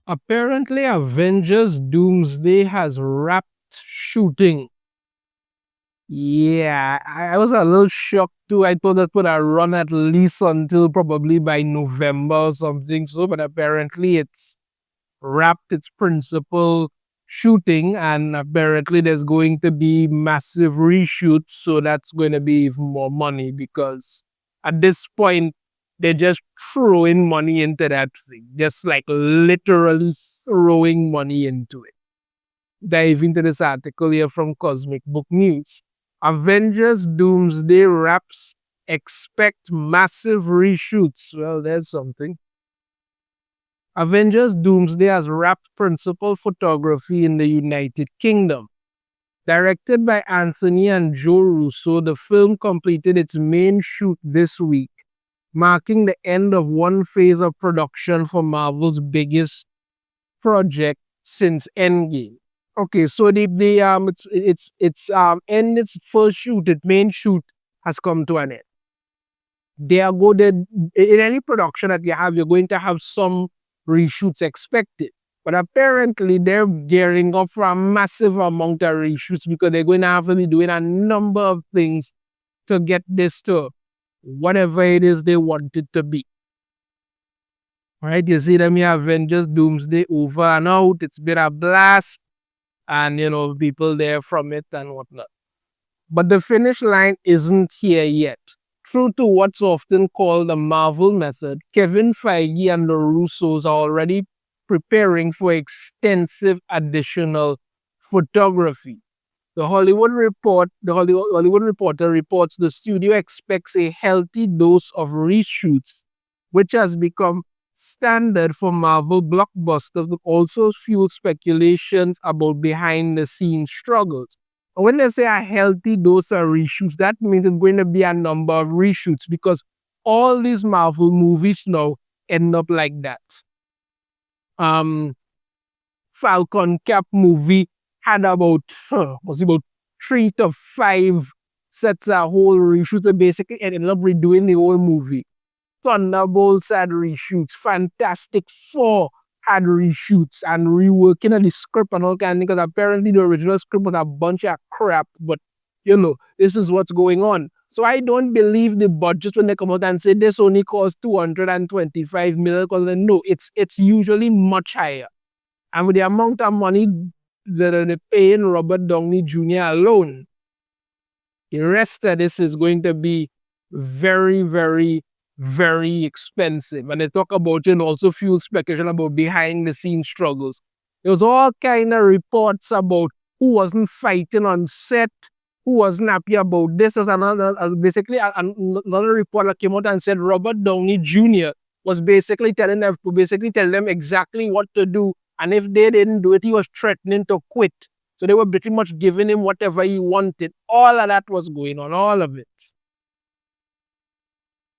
Apparently, Avengers Doomsday has wrapped shooting. Yeah, I was a little shocked too. I thought that would have run at least until probably by November or something. So, but apparently it's wrapped its principal shooting, and apparently there's going to be massive reshoots. So that's going to be even more money because at this point they're just throwing money into that thing, just like literally throwing money into it. Dive into this article here from Cosmic Book News. Avengers Doomsday wraps expect massive reshoots. Well, there's something. Avengers Doomsday has wrapped principal photography in the United Kingdom. Directed by Anthony and Joe Russo, the film completed its main shoot this week, marking the end of one phase of production for Marvel's biggest project since Endgame. Okay, so it's end its first shoot, its main shoot has come to an end. They are good in any production that you have, you're going to have some reshoots expected. But apparently they're gearing up for a massive amount of reshoots because they're going to have to be doing a number of things to get this to whatever it is they want it to be. All right, you see them here, Avengers Doomsday over and out. It's been a blast, and people there from it and whatnot. But the finish line isn't here yet. True to what's often called the Marvel method, Kevin Feige and the Russos are already preparing for extensive additional photography. The Hollywood Reporter reports the studio expects a healthy dose of reshoots, which has become standard for Marvel blockbusters, but also fuels speculations about behind-the-scenes struggles. And when they say a healthy dose of reshoots, that means it's going to be a number of reshoots because all these Marvel movies now end up like that. Falcon Cap movie had about 3 to 5 sets of whole reshoots. So basically, it ended up redoing the whole movie. Thunderbolts had reshoots. Fantastic Four had reshoots and reworking of the script and all kind of things because apparently the original script was a bunch of crap. But this is what's going on. So I don't believe the budget when they come out and say this only cost 225 million. Because no, it's usually much higher. And with the amount of money that they're paying Robert Downey Jr. alone, the rest of this is going to be very, very, very expensive. And they talk about it and also fuel speculation about behind the scenes struggles. There was all kind of reports about who wasn't fighting on set, who wasn't happy about this. There's basically another report that came out and said Robert Downey Jr. was basically telling them exactly what to do. And if they didn't do it, he was threatening to quit. So they were pretty much giving him whatever he wanted. All of that was going on, all of it.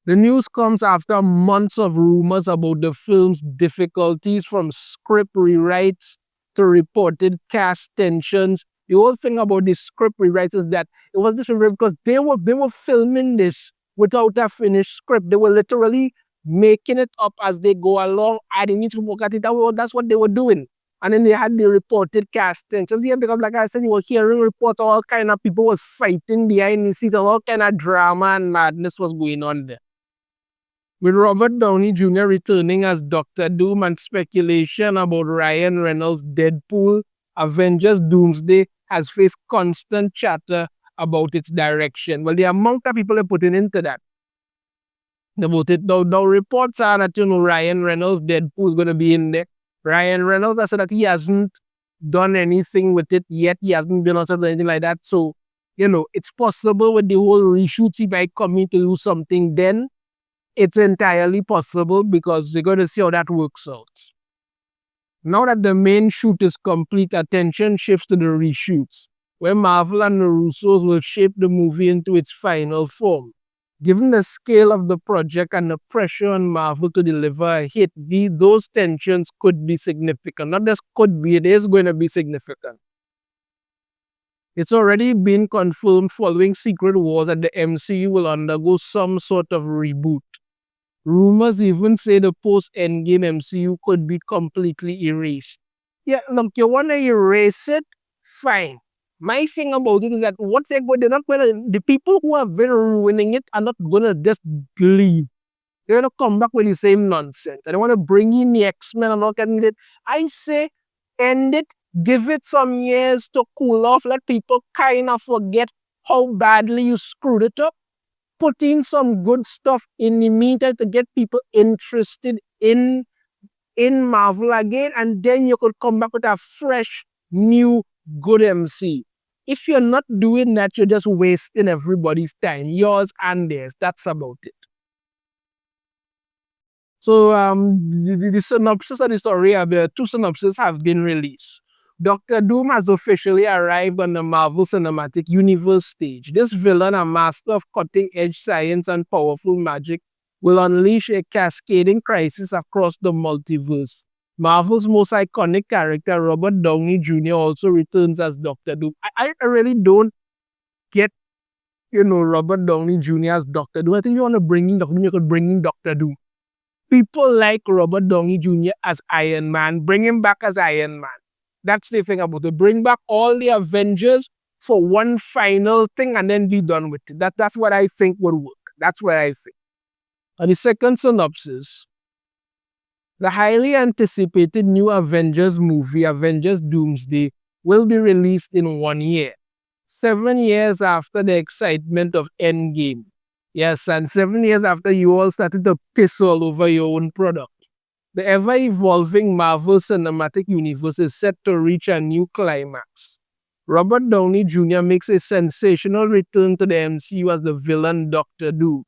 The news comes after months of rumors about the film's difficulties, from script rewrites to reported cast tensions. The whole thing about the script rewrites is that it was this because they were filming this without a finished script. They were literally making it up as they go along, adding it to work at it. That's what they were doing. And then they had the reported cast tensions here because, like I said, you were hearing reports, all kind of people were fighting behind the scenes, all kind of drama and madness was going on there. With Robert Downey Jr. returning as Doctor Doom and speculation about Ryan Reynolds' Deadpool, Avengers Doomsday has faced constant chatter about its direction. Well, the amount of people are putting into that. About it. Now reports are that, Ryan Reynolds' Deadpool is going to be in there. Ryan Reynolds has said that he hasn't done anything with it yet. He hasn't been on set or anything like that. So, it's possible with the whole reshoots he might come in to do something then. It's entirely possible because we're going to see how that works out. Now that the main shoot is complete, attention shifts to the reshoots, where Marvel and the Russos will shape the movie into its final form. Given the scale of the project and the pressure on Marvel to deliver a hit, those tensions could be significant. Not just could be, it is going to be significant. It's already been confirmed following Secret Wars that the MCU will undergo some sort of reboot. Rumors even say the post-Endgame MCU could be completely erased. Yeah, look, you want to erase it? Fine. My thing about it is that what they're not going to, the people who have been ruining it are not going to just leave. They're going to come back with the same nonsense. And they want to bring in the X-Men and all kind of it. I say, end it, give it some years to cool off, let people kind of forget how badly you screwed it up. Put in some good stuff in the meantime to get people interested in Marvel again, and then you could come back with a fresh, new, good MC. If you're not doing that, you're just wasting everybody's time, yours and theirs. That's about it. So the synopsis of the story, two synopses have been released. Doctor Doom has officially arrived on the Marvel Cinematic Universe stage. This villain, a master of cutting-edge science and powerful magic, will unleash a cascading crisis across the multiverse. Marvel's most iconic character, Robert Downey Jr., also returns as Doctor Doom. I really don't get, Robert Downey Jr. as Doctor Doom. I think you want to bring in Doctor Doom, you could bring in Doctor Doom. People like Robert Downey Jr. as Iron Man. Bring him back as Iron Man. That's the thing about it. Bring back all the Avengers for one final thing and then be done with it. That's what I think would work. That's what I think. And the second synopsis, the highly anticipated new Avengers movie, Avengers Doomsday, will be released in 1 year. 7 years after the excitement of Endgame. Yes, and 7 years after you all started to piss all over your own product. The ever-evolving Marvel Cinematic Universe is set to reach a new climax. Robert Downey Jr. makes a sensational return to the MCU as the villain Doctor Doom.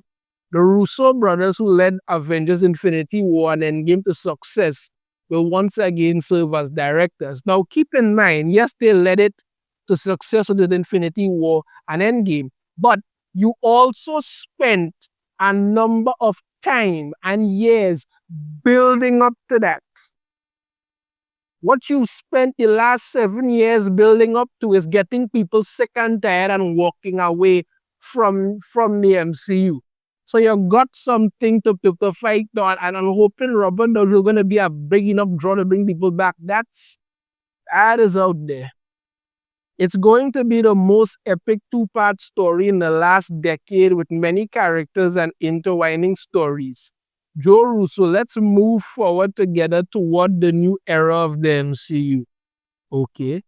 The Russo brothers, who led Avengers Infinity War and Endgame to success, will once again serve as directors. Now keep in mind, yes, they led it to success with Infinity War and Endgame, but you also spent a number of time and years building up to that. What you spent the last 7 years building up to is getting people sick and tired and walking away from the MCU. So you got something to fight on, and I'm hoping Robert Downey is going to be a big enough draw to bring people back. That is out there. It's going to be the most epic two-part story in the last decade with many characters and intertwining stories. Joe Russo, let's move forward together toward the new era of the MCU. Okay.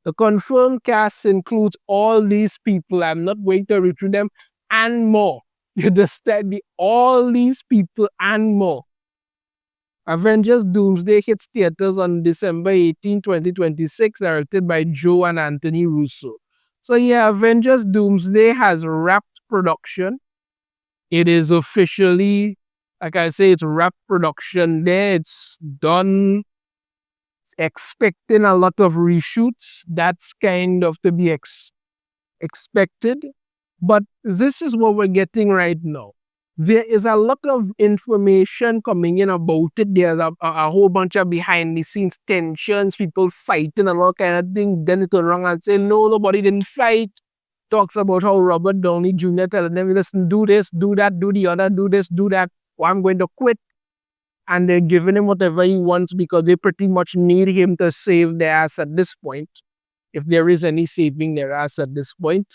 The confirmed cast includes all these people. I'm not going to read through them and more. You understand me? All these people and more. Avengers Doomsday hits theaters on December 18, 2026, directed by Joe and Anthony Russo. So yeah, Avengers Doomsday has wrapped production. It is officially, like I say, it's wrapped production there. It's done. It's expecting a lot of reshoots. That's kind of to be expected. But this is what we're getting right now. There is a lot of information coming in about it. There's a whole bunch of behind the scenes tensions, people fighting and all kind of things. Then it turn around and say, no, nobody didn't fight. Talks about how Robert Downey Jr. telling them, listen, do this, do that, do the other, do this, do that, or I'm going to quit. And they're giving him whatever he wants because they pretty much need him to save their ass at this point. If there is any saving their ass at this point.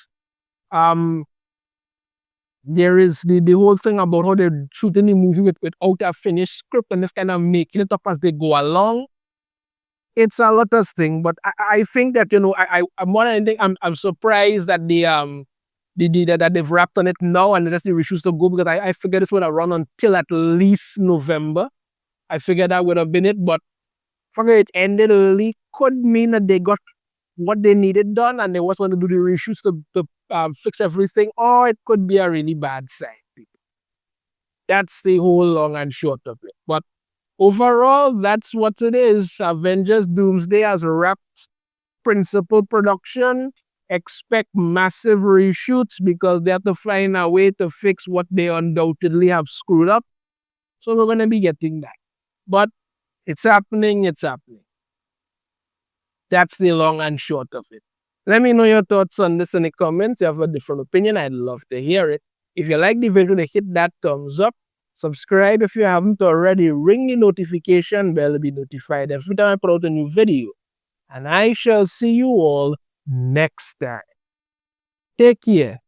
There is the whole thing about how they're shooting the movie without a finished script and they're kind of making it up as they go along. It's a lot of things, but I think that, I'm more than anything, I'm surprised that that they've wrapped on it now and that's the reshoots to go because I figured this would have run until at least November. I figured that would have been it, but figure it ended early could mean that they got what they needed done and they just want to do the reshoots to fix everything, or it could be a really bad sign. That's the whole long and short of it. But overall, that's what it is. Avengers Doomsday has wrapped principal production. Expect massive reshoots because they have to find a way to fix what they undoubtedly have screwed up. So we're going to be getting that. But it's happening, it's happening. That's the long and short of it. Let me know your thoughts on this in the comments. If you have a different opinion, I'd love to hear it. If you like the video, hit that thumbs up. Subscribe if you haven't already. Ring the notification bell to be notified every time I put out a new video. And I shall see you all next time. Take care.